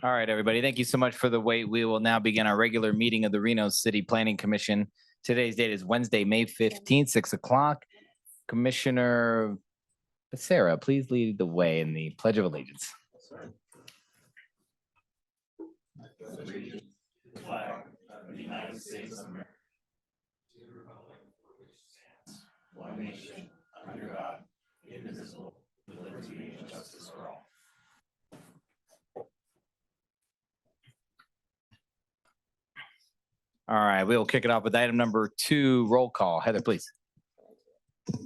All right, everybody. Thank you so much for the wait. We will now begin our regular meeting of the Reno City Planning Commission. Today's date is Wednesday, May 15th, 6 o'clock. Commissioner Becerra, please lead the way in the Pledge of Allegiance. Flag of the United States of America. One nation, under God, indivisible, with liberty and justice for all. All right, we'll kick it off with item number 2, roll call. Heather, please. All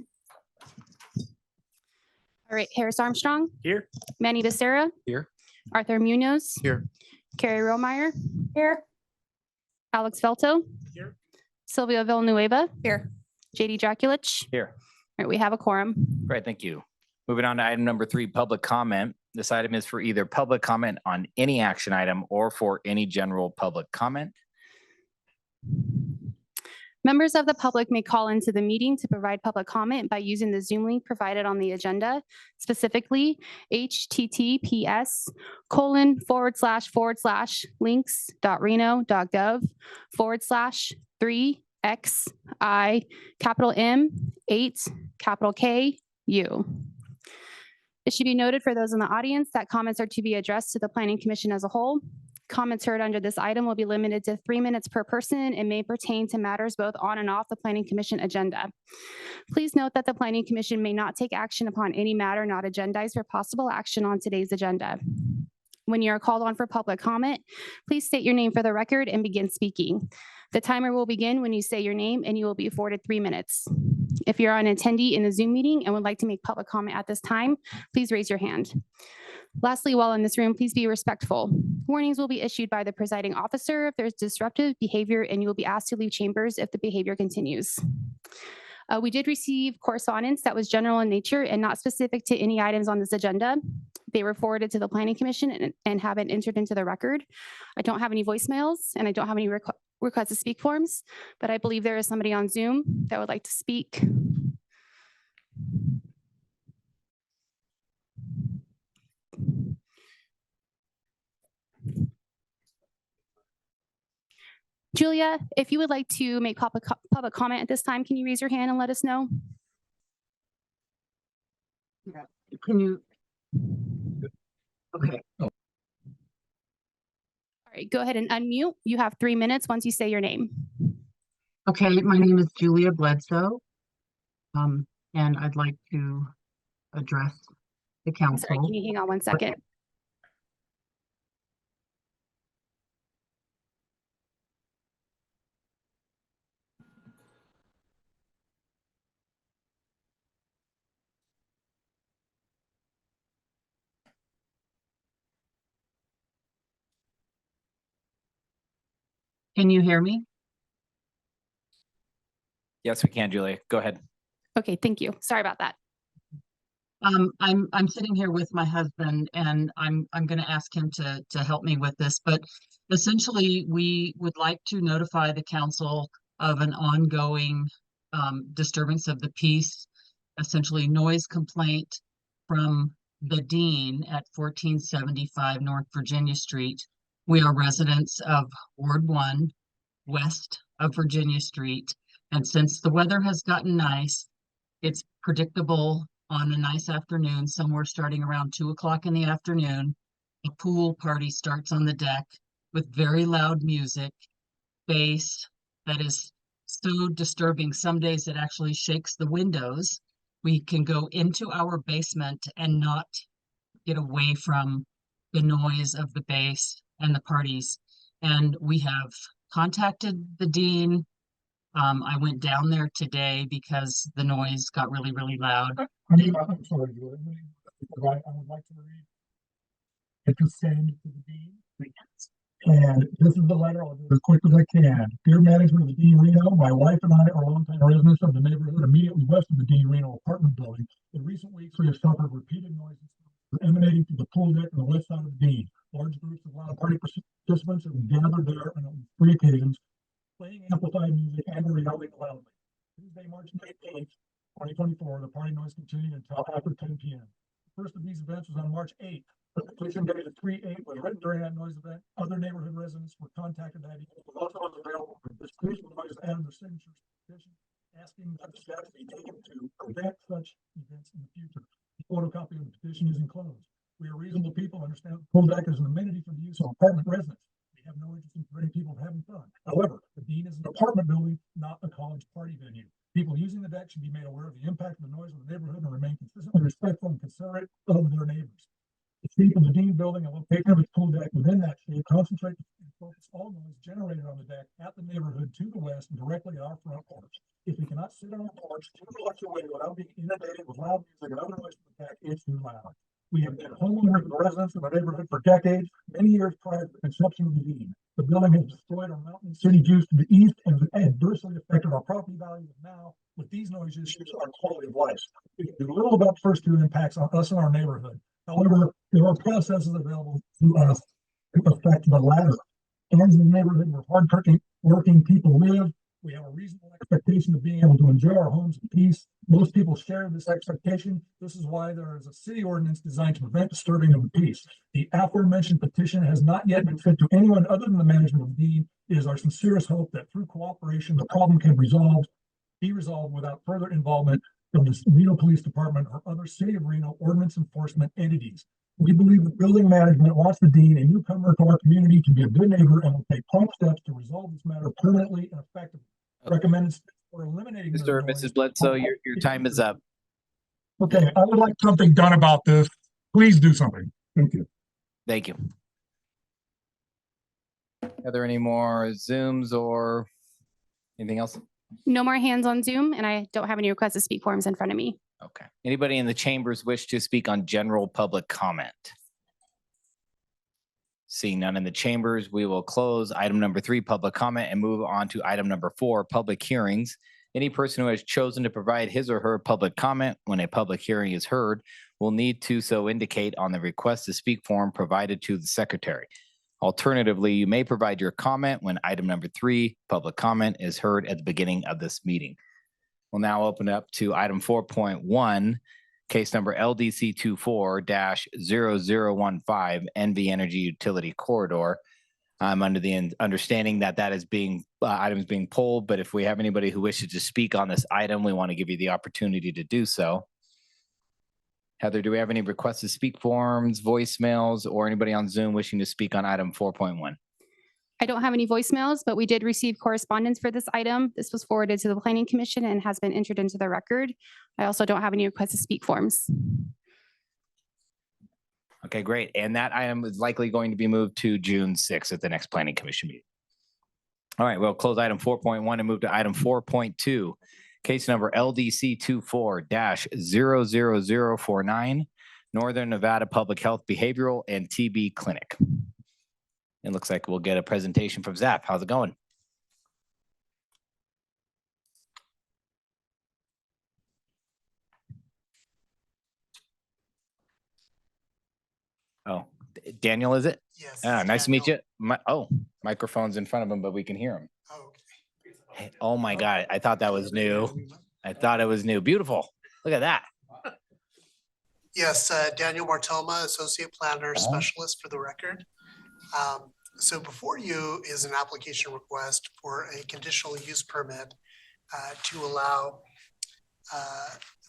right, Harris Armstrong. Here. Manny Becerra. Here. Arthur Munoz. Here. Carrie Romeyer. Here. Alex Felto. Here. Sylvia Villanueva. Here. JD Draculich. Here. All right, we have a quorum. Great, thank you. Moving on to item number 3, public comment. This item is for either public comment on any action item or for any general public comment. Members of the public may call into the meeting to provide public comment by using the Zoom link provided on the agenda, specifically https://links.reno.gov/3XI:8K-U. It should be noted for those in the audience that comments are to be addressed to the Planning Commission as a whole. Comments heard under this item will be limited to 3 minutes per person and may pertain to matters both on and off the Planning Commission agenda. Please note that the Planning Commission may not take action upon any matter not agendized for possible action on today's agenda. When you are called on for public comment, please state your name for the record and begin speaking. The timer will begin when you say your name and you will be afforded 3 minutes. If you're an attendee in the Zoom meeting and would like to make public comment at this time, please raise your hand. Lastly, while in this room, please be respectful. Warnings will be issued by the presiding officer if there's disruptive behavior, and you will be asked to leave chambers if the behavior continues. We did receive correspondence that was general in nature and not specific to any items on this agenda. They were forwarded to the Planning Commission and have been entered into the record. I don't have any voicemails and I don't have any request to speak forms, but I believe there is somebody on Zoom that would like to speak. Julia, if you would like to make public comment at this time, can you raise your hand and let us know? Yeah. Can you? Okay. All right, go ahead and unmute. You have 3 minutes once you say your name. Okay, my name is Julia Bledsoe, and I'd like to address the council. Sorry, can you hang on 1 second? Can you hear me? Yes, we can, Julia. Go ahead. Okay, thank you. Sorry about that. I'm sitting here with my husband, and I'm going to ask him to help me with this. But essentially, we would like to notify the council of an ongoing disturbance of the peace, essentially noise complaint from the dean at 1475 North Virginia Street. We are residents of Ward 1, west of Virginia Street. And since the weather has gotten nice, it's predictable on a nice afternoon, somewhere starting around 2 o'clock in the afternoon, a pool party starts on the deck with very loud music, bass that is so disturbing. Some days it actually shakes the windows. We can go into our basement and not get away from the noise of the bass and the parties. And we have contacted the dean. I went down there today because the noise got really, really loud. I'm sorry, Julie. I would like to read it to send to the dean. And this is the letter. I'll do it as quick as I can. Dear management of the Dean Reno, my wife and I are longtime residents of the neighborhood immediately west of the Dean Reno apartment building. In recent weeks, we have suffered repeated noises emanating through the pool deck on the west side of the Dean. Large groups of loud party participants have gathered there on 3 occasions, playing amplified music and or yelling loudly. Tuesday, March 19th, 2024, the party noise continued until after 10 p.m. The first of these events was on March 8th, The petition dated 3/8 was written during that noise event. Other neighborhood residents were contacted that evening. It was also available for this petition. Notice added their signatures to the petition, asking that the steps be taken to prevent such events in the future. The photocopy of the petition is enclosed. We are reasonable people, understand the pool deck is an amenity for the use of apartment residents. We have no interest in preventing people from having fun. However, the Dean is an apartment building, not a college party venue. People using the deck should be made aware of the impact of the noise of the neighborhood and remain consistently respectful and considerate of their neighbors. The shape of the Dean building and location of its pool deck within that shape concentrate and focus all noise generated on the deck at the neighborhood to the west and directly at our front porch. If we cannot sit on our porch 2 blocks away without being inundated with loud music and other noise from the deck, it's too loud. We have been homeowners and residents in the neighborhood for decades, many years prior to the conception of the Dean. The building has destroyed our mountain city views to the east and adversely affected our property values. Now, with these noise issues, our quality of life. We can do little about the first two impacts on us and our neighborhood. However, there are processes available to us to affect the latter. As the neighborhood where working people live, we have a reasonable expectation of being able to enjoy our homes in peace. Most people share this expectation. This is why there is a city ordinance designed to prevent disturbing of the peace. The aforementioned petition has not yet been sent to anyone other than the management of the Dean. It is our sincerest hope that through cooperation, the problem can be resolved without further involvement of the Reno Police Department or other City of Reno ordinance enforcement entities. We believe the building management wants the Dean, a newcomer to our community, to be a good neighbor and will take prompt steps to resolve this matter permanently and effectively. Recommended for eliminating. Mr. or Mrs. Bledsoe, your time is up. Okay, I would like something done about this. Please do something. Thank you. Thank you. Are there any more Zooms or anything else? No more hands on Zoom, and I don't have any requests to speak forms in front of me. Okay. Anybody in the chambers wish to speak on general public comment? Seeing none in the chambers, we will close item number 3, public comment, and move on to item number 4, public hearings. Any person who has chosen to provide his or her public comment when a public hearing is heard will need to so indicate on the request to speak form provided to the secretary. Alternatively, you may provide your comment when item number 3, public comment, is heard at the beginning of this meeting. We'll now open up to item 4.1, case number LDC 24-0015, NV Energy Utility Corridor. I'm under the understanding that that is item is being pulled, but if we have anybody who wishes to speak on this item, we want to give you the opportunity to do so. Heather, do we have any requests to speak forms, voicemails, or anybody on Zoom wishing to speak on item 4.1? I don't have any voicemails, but we did receive correspondence for this item. This was forwarded to the Planning Commission and has been entered into the record. I also don't have any requests to speak forms. Okay, great. And that item is likely going to be moved to June 6th at the next Planning Commission meeting. All right, we'll close item 4.1 and move to item 4.2. Case number LDC 24-00049, Northern Nevada Public Health Behavioral and TB Clinic. It looks like we'll get a presentation from Zap. How's it going? Oh, Daniel, is it? Yes. Nice to meet you. Microphone's in front of him, but we can hear him. Oh, okay. Hey, oh my God, I thought that was new. I thought it was new. Beautiful. Look at that. Yes, Daniel Martoma, Associate Planner Specialist for the record. So before you is an application request for a conditional use permit to allow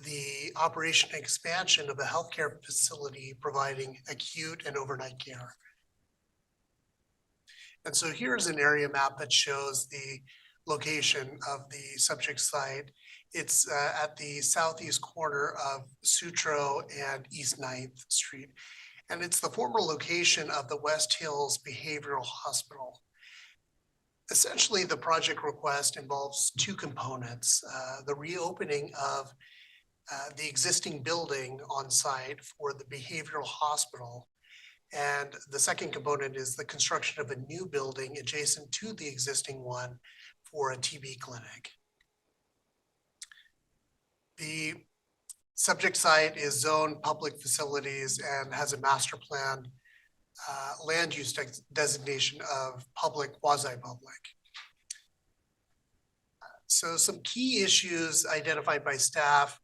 the operation and expansion of a healthcare facility providing acute and overnight care. And so here's an area map that shows the location of the subject site. It's at the southeast corner of Sutro and East 9th Street. And it's the former location of the West Hills Behavioral Hospital. Essentially, the project request involves 2 components. The reopening of the existing building on site for the behavioral hospital. And the second component is the construction of a new building adjacent to the existing one for a TB clinic. The subject site is zoned public facilities and has a master plan land use designation of public, quasi-public. So some key issues identified by staff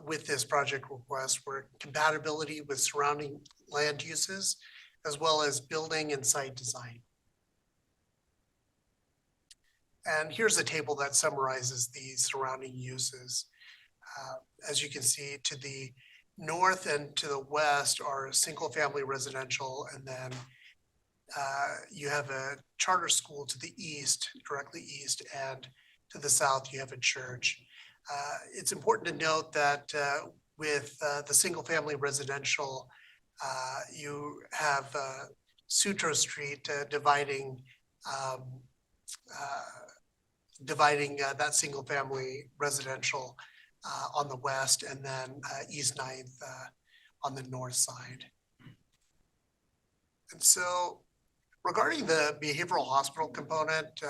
with this project request were compatibility with surrounding land uses, as well as building and site design. And here's a table that summarizes the surrounding uses. As you can see, to the north and to the west are single-family residential, and then you have a charter school to the east, directly east, and to the south, you have a church. It's important to note that with the single-family residential, you have Sutro Street dividing that single-family residential on the west, and then East 9th on the north side. And so regarding the behavioral hospital component,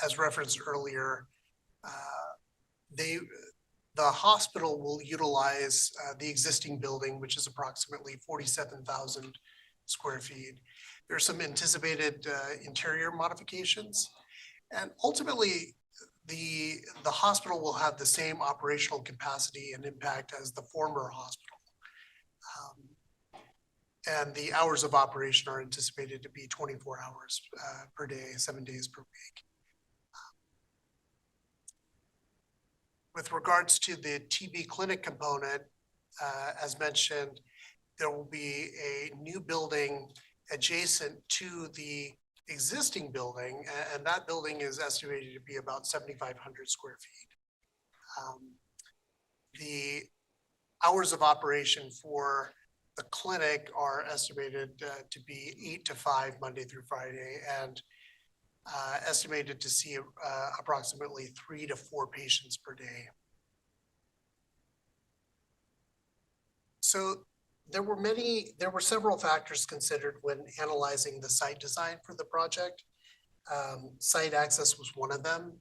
as referenced earlier, the hospital will utilize the existing building, which is approximately 47,000 square feet. There are some anticipated interior modifications, and ultimately the hospital will have the same operational capacity and impact as the former hospital. And the hours of operation are anticipated to be 24 hours per day, 7 days per week. With regards to the TB clinic component, as mentioned, there will be a new building adjacent to the existing building, and that building is estimated to be about 7,500 square feet. The hours of operation for the clinic are estimated to be 8 to 5 Monday through Friday, and estimated to see approximately 3 to 4 patients per day. So there were several factors considered when analyzing the site design for the project. Site access was one of them.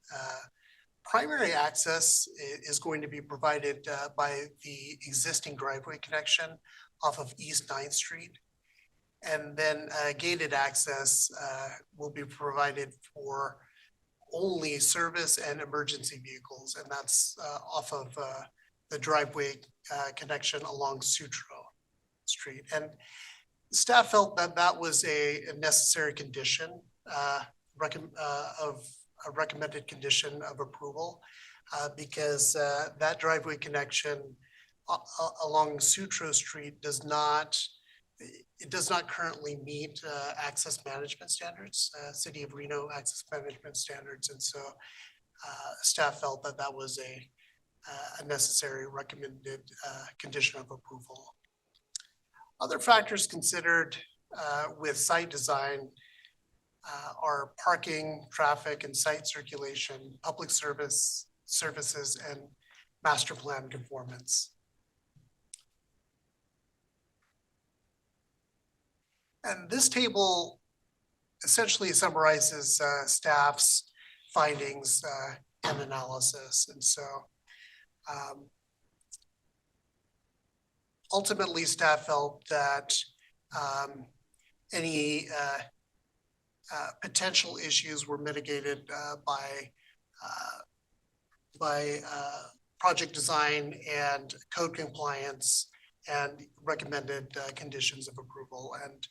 Primary access is going to be provided by the existing driveway connection off of East 9th Street. And then gated access will be provided for only service and emergency vehicles, and that's off of the driveway connection along Sutro Street. And staff felt that that was a necessary condition of a recommended condition of approval because that driveway connection along Sutro Street does not currently meet access management standards, City of Reno access management standards. And so staff felt that that was a necessary recommended condition of approval. Other factors considered with site design are parking, traffic, and site circulation, public services, and master plan conformance. And this table essentially summarizes staff's findings and analysis. And so ultimately, staff felt that any potential issues were mitigated by project design and code compliance and recommended conditions of approval. And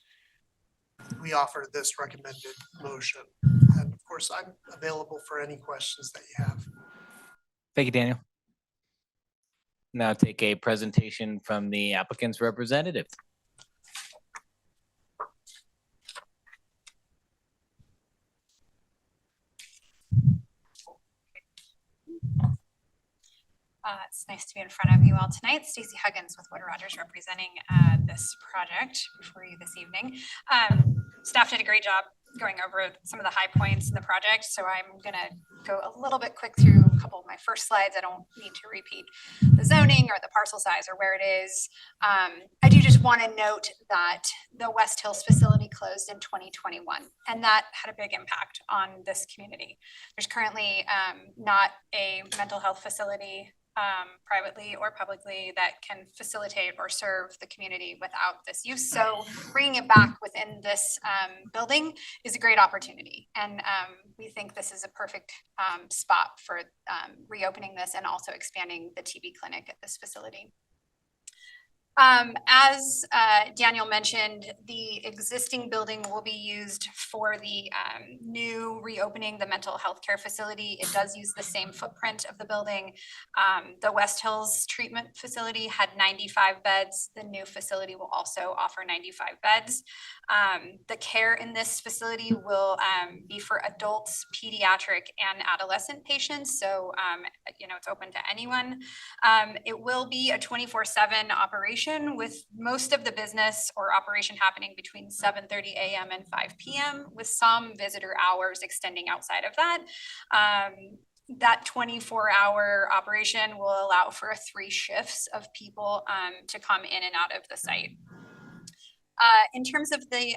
we offer this recommended motion. And of course, I'm available for any questions that you have. Thank you, Daniel. Now take a presentation from the applicant's representative. It's nice to be in front of you all tonight. Stacey Huggins with Wood Rogers representing this project before you this evening. Staff did a great job going over some of the high points in the project, so I'm going to go a little bit quick through a couple of my first slides. I don't need to repeat the zoning or the parcel size or where it is. I do just want to note that the West Hills facility closed in 2021, and that had a big impact on this community. There's currently not a mental health facility privately or publicly that can facilitate or serve the community without this use. So bringing it back within this building is a great opportunity. And we think this is a perfect spot for reopening this and also expanding the TB clinic at this facility. As Daniel mentioned, the existing building will be used for the new reopening the mental health care facility. It does use the same footprint of the building. The West Hills Treatment Facility had 95 beds. The new facility will also offer 95 beds. The care in this facility will be for adults, pediatric, and adolescent patients. So, it's open to anyone. It will be a 24/7 operation with most of the business or operation happening between 7:30 a.m. and 5 p.m. with some visitor hours extending outside of that. That 24-hour operation will allow for 3 shifts of people to come in and out of the site. In terms of the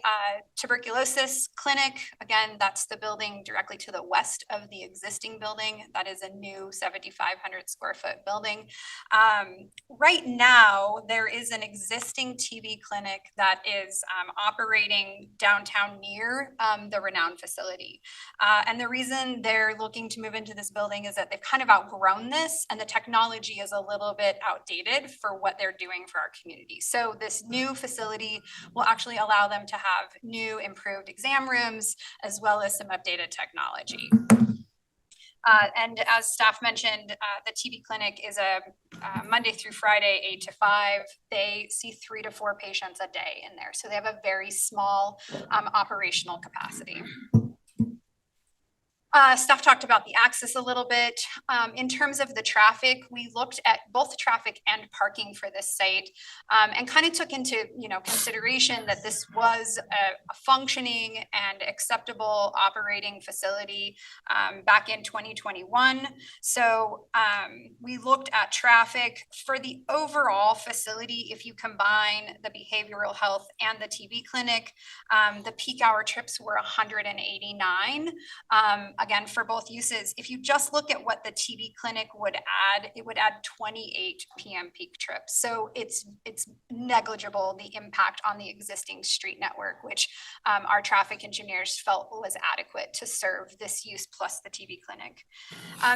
tuberculosis clinic, again, that's the building directly to the west of the existing building. That is a new 7,500 square foot building. Right now, there is an existing TB clinic that is operating downtown near the Reno facility. And the reason they're looking to move into this building is that they've kind of outgrown this and the technology is a little bit outdated for what they're doing for our community. So this new facility will actually allow them to have new improved exam rooms as well as some updated technology. And as staff mentioned, the TB clinic is a Monday through Friday, 8 to 5. They see 3 to 4 patients a day in there. So they have a very small operational capacity. Staff talked about the access a little bit. In terms of the traffic, we looked at both traffic and parking for this site and kind of took into consideration that this was a functioning and acceptable operating facility back in 2021. So we looked at traffic for the overall facility. If you combine the behavioral health and the TB clinic, the peak hour trips were 189. Again, for both uses, if you just look at what the TB clinic would add, it would add 28 PM peak trips. So it's negligible, the impact on the existing street network, which our traffic engineers felt was adequate to serve this use plus the TB clinic.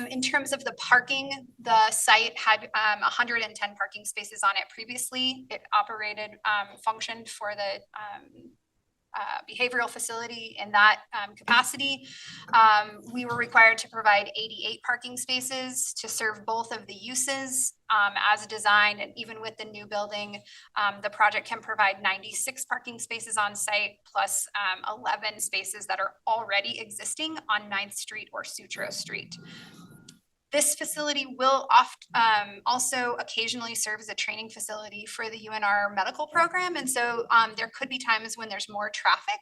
In terms of the parking, the site had 110 parking spaces on it previously. It operated, functioned for the behavioral facility in that capacity. We were required to provide 88 parking spaces to serve both of the uses as designed, and even with the new building, the project can provide 96 parking spaces on site plus 11 spaces that are already existing on 9th Street or Sutro Street. This facility will also occasionally serve as a training facility for the UNR medical program. And so there could be times when there's more traffic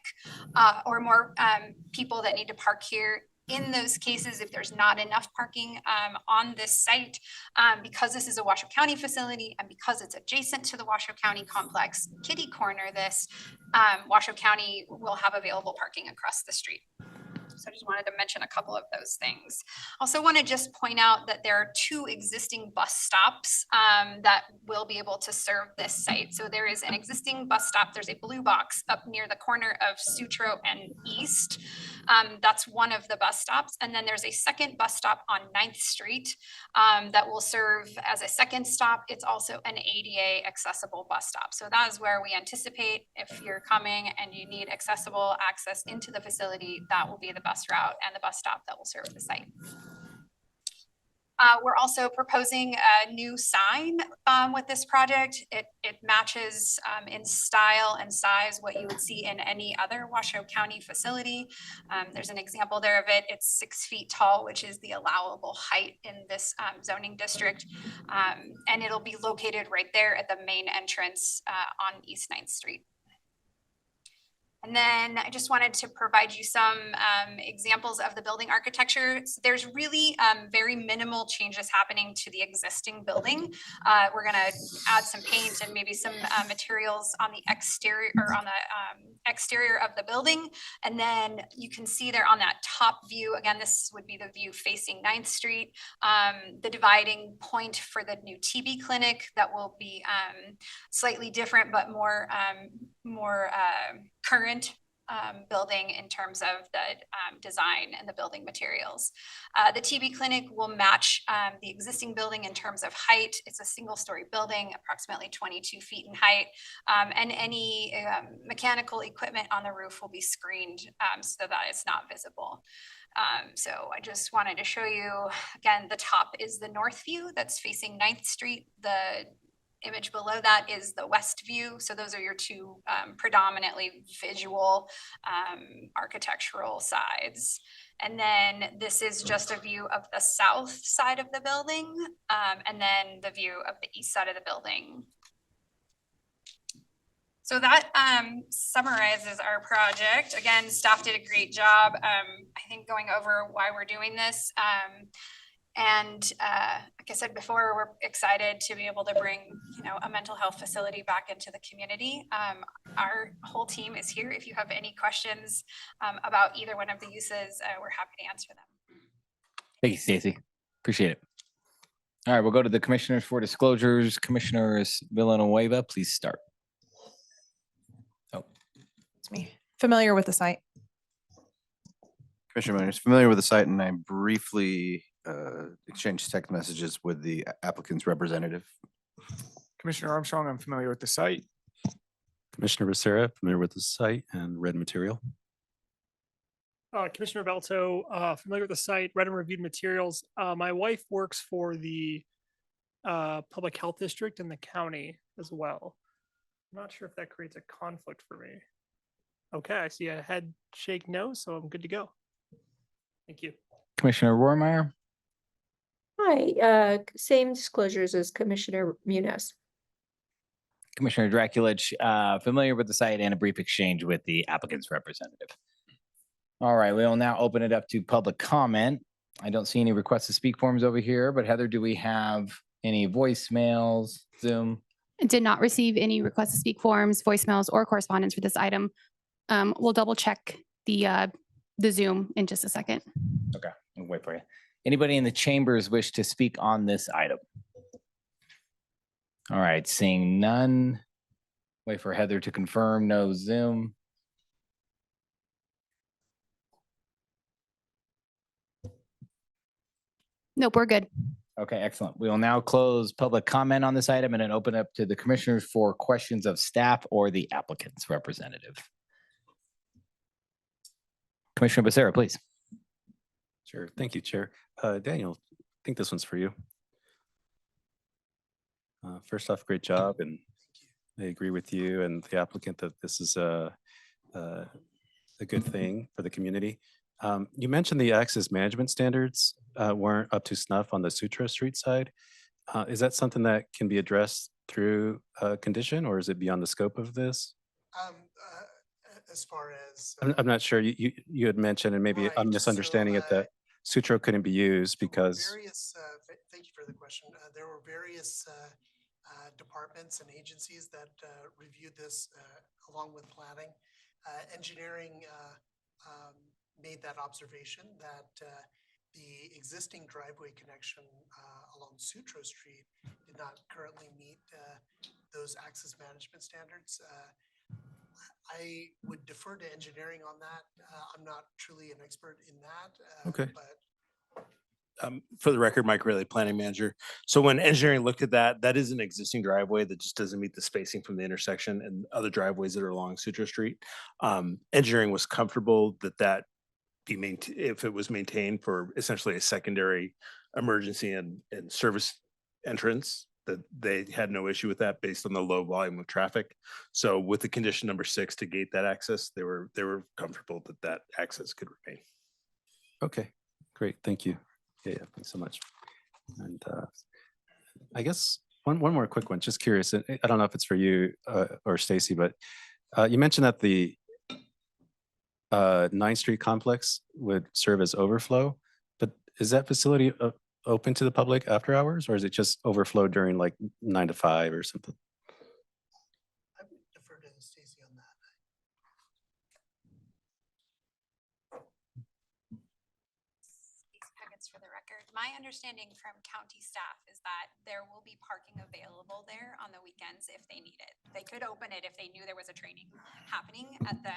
or more people that need to park here. In those cases, if there's not enough parking on this site, because this is a Washoe County facility and because it's adjacent to the Washoe County complex, kitty corner this, Washoe County will have available parking across the street. So I just wanted to mention a couple of those things. Also want to just point out that there are 2 existing bus stops that will be able to serve this site. So there is an existing bus stop. There's a blue box up near the corner of Sutro and East. That's one of the bus stops. And then there's a second bus stop on 9th Street that will serve as a second stop. It's also an ADA accessible bus stop. So that is where we anticipate if you're coming and you need accessible access into the facility, that will be the bus route and the bus stop that will serve the site. We're also proposing a new sign with this project. It matches in style and size what you would see in any other Washoe County facility. There's an example there of it. It's 6 feet tall, which is the allowable height in this zoning district. And it'll be located right there at the main entrance on East 9th Street. And then I just wanted to provide you some examples of the building architecture. So there's really very minimal changes happening to the existing building. We're gonna add some paint and maybe some materials on the exterior or on the exterior of the building. And then you can see there on that top view, again, this would be the view facing 9th Street, the dividing point for the new TB clinic that will be slightly different, but more current building in terms of the design and the building materials. The TB clinic will match the existing building in terms of height. It's a single-story building, approximately 22 feet in height, and any mechanical equipment on the roof will be screened so that it's not visible. So I just wanted to show you, again, the top is the north view that's facing 9th Street. The image below that is the west view. So those are your two predominantly visual architectural sides. And then this is just a view of the south side of the building, and then the view of the east side of the building. So that summarizes our project. Again, staff did a great job, I think, going over why we're doing this. And like I said before, we're excited to be able to bring, a mental health facility back into the community. Our whole team is here. If you have any questions about either one of the uses, we're happy to answer them. Thank you, Stacy. Appreciate it. All right, we'll go to the commissioners for disclosures. Commissioners Villanueva, please start. Oh, It's me. Familiar with the site? Commissioner Manners, familiar with the site, and I briefly exchanged text messages with the applicant's representative. Commissioner Armstrong, I'm familiar with the site. Commissioner Becerra, familiar with the site and read material. Commissioner Velto, familiar with the site, read and reviewed materials. My wife works for the public health district in the county as well. I'm not sure if that creates a conflict for me. Okay, I see a head shake no, so I'm good to go. Thank you. Commissioner Rohrmeyer. Hi, same disclosures as Commissioner Munoz. Commissioner Draculich, familiar with the site and a brief exchange with the applicant's representative. All right, we will now open it up to public comment. I don't see any requests to speak forms over here, but Heather, do we have any voicemails, Zoom? Did not receive any requests to speak forms, voicemails, or correspondence for this item. We'll double check the Zoom in just a second. Okay, I'll wait for you. Anybody in the chambers wish to speak on this item? All right, seeing none. Wait for Heather to confirm, no Zoom. Nope, we're good. Okay, excellent. We will now close public comment on this item and then open up to the commissioners for questions of staff or the applicant's representative. Commissioner Becerra, please. Sure. Thank you, Chair. Daniel, I think this one's for you. First off, great job. And I agree with you and the applicant that this is a good thing for the community. You mentioned the access management standards weren't up to snuff on the Sutro Street side. Is that something that can be addressed through a condition, or is it beyond the scope of this? As far as I'm not sure. You had mentioned, and maybe right, I'm misunderstanding it, that Sutro couldn't be used because. Thank you for the question. There were various departments and agencies that reviewed this along with planning. Engineering made that observation that the existing driveway connection along Sutro Street did not currently meet those access management standards. I would defer to engineering on that. I'm not truly an expert in that. Okay. But for the record, Mike Riley, planning manager. So when engineering looked at that, that is an existing driveway that just doesn't meet the spacing from the intersection and other driveways that are along Sutro Street. Engineering was comfortable that be maintained if it was maintained for essentially a secondary emergency and service entrance, that they had no issue with that based on the low volume of traffic. So with the condition number 6 to gate that access, they were comfortable that access could remain. Okay, great. Thank you. Yeah, thanks so much. And I guess one more quick one, just curious. I don't know if it's for you or Stacy, but you mentioned that the 9th Street complex would serve as overflow, but is that facility open to the public after hours, or is it just overflow during like 9 to 5 or something? I would defer to Stacy on that. For the record, my understanding from county staff is that there will be parking available there on the weekends if they need it. They could open it if they knew there was a training happening at the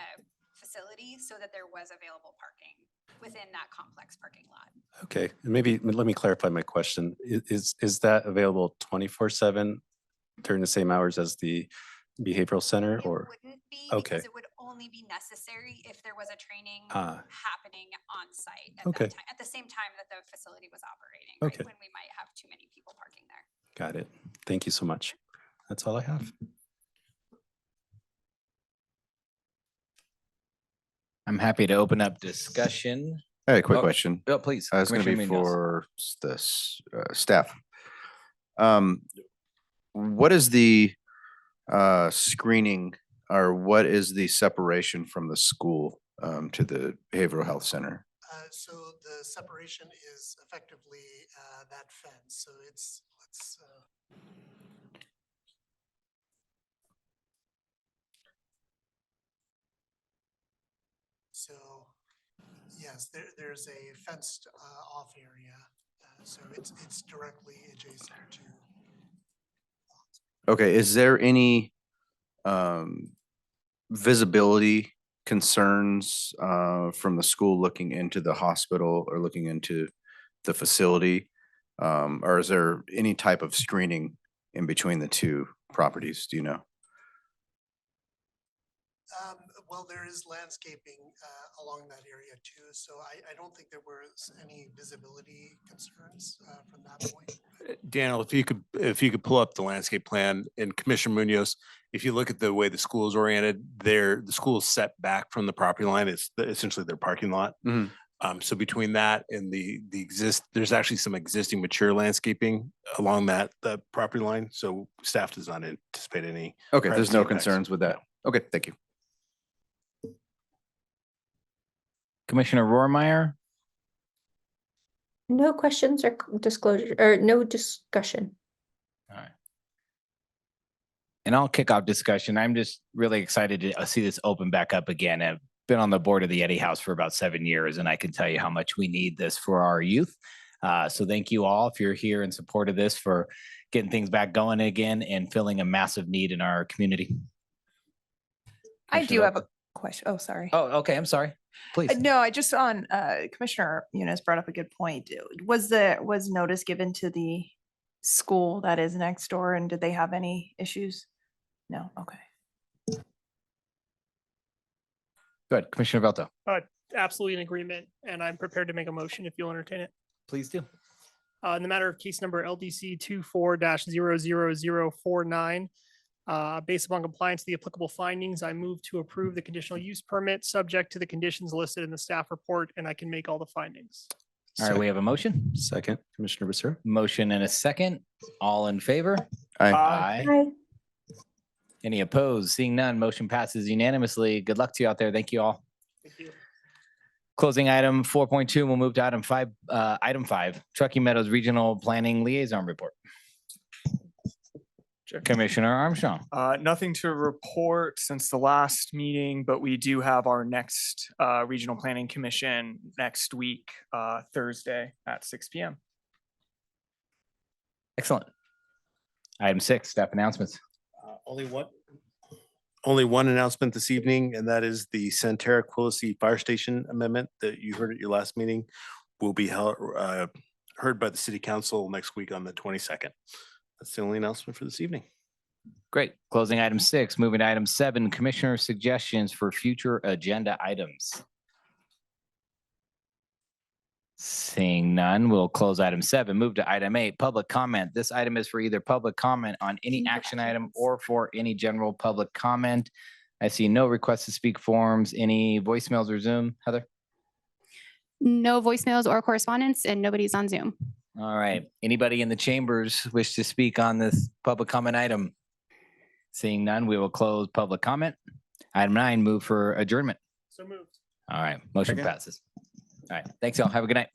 facility so that there was available parking within that complex parking lot. Okay, and maybe let me clarify my question. Is that available 24/7 during the same hours as the behavioral center It or? wouldn't be Okay. because it would only be necessary if there was a training Ah. happening on site at Okay. that time, at the same time that the facility was operating, right? Okay. When we might have too many people parking there. Got it. Thank you so much. That's all I have. I'm happy to open up discussion. Hey, quick Oh, question. Oh, please. It's going to be Commissioner Munoz. for this staff. What is the screening or what is the separation from the school to the behavioral health center? So the separation is effectively that fence. So it's, so yes, there's a fenced off area. So it's directly adjacent to. Okay, is there any visibility concerns from the school looking into the hospital or looking into the facility? Or is there any type of screening in between the two properties? Do you know? Well, there is landscaping along that area too. So I don't think there was any visibility concerns from that point. Daniel, if you could pull up the landscape plan, and Commissioner Munoz, if you look at the way the school is oriented, the school is set back from the property line. It's essentially their parking lot. Mhm. So between that and there's actually some existing mature landscaping along the property line. So staff does not anticipate any. Okay, there's privacy no impacts. concerns with that. Okay, thank you. Commissioner Rohrmeyer. No questions or disclosure or no discussion. All right. And I'll kick off discussion. I'm just really excited to see this open back up again. I've been on the board of the Eddy House for about 7 years, and I can tell you how much we need this for our youth. So thank you all if you're here in support of this for getting things back going again and filling a massive need in our community. I do have a question. Oh, sorry. Oh, okay. I'm sorry. Please. No, I just on Commissioner Munoz brought up a good point. Was notice given to the school that is next door, and did they have any issues? No. Okay. Good. Commissioner Velto. Absolutely in agreement, and I'm prepared to make a motion if you'll entertain it. Please do. In the matter of case number LDC 24-00049, based upon compliance to the applicable findings, I move to approve the conditional use permit subject to the conditions listed in the staff report, and I can make all the findings. All right, we have a motion. Second, Commissioner Becerra. Motion and a second. All in favor? Aye. Aye. Hi. Any opposed? Seeing none, motion passes unanimously. Good luck to you out there. Thank you all. Thank you. Closing item 4.2, we'll move to item 5. Item 5, Truckee Meadows Regional Planning Liaison Report. Commissioner Armstrong. Nothing to report since the last meeting, but we do have our next Regional Planning Commission next week, Thursday at 6 p.m. Excellent. Item 6, staff announcements. Only one announcement this evening, and that is the Centerra Quilisi Fire Station amendment that you heard at your last meeting will be heard by the City Council next week on the 22nd. That's the only announcement for this evening. Great. Closing item 6, moving to item 7, Commissioner suggestions for future agenda items. Seeing none, we'll close item 7, move to item 8, public comment. This item is for either public comment on any action item or for any general public comment. I see no requests to speak forms, any voicemails or Zoom. Heather? No voicemails or correspondence, and nobody's on Zoom. All right. Anybody in the chambers wish to speak on this public comment item? Seeing none, we will close public comment. Item 9, move for adjournment. So moved. All right. Motion passes. All right. Thanks, y'all. Have a good night.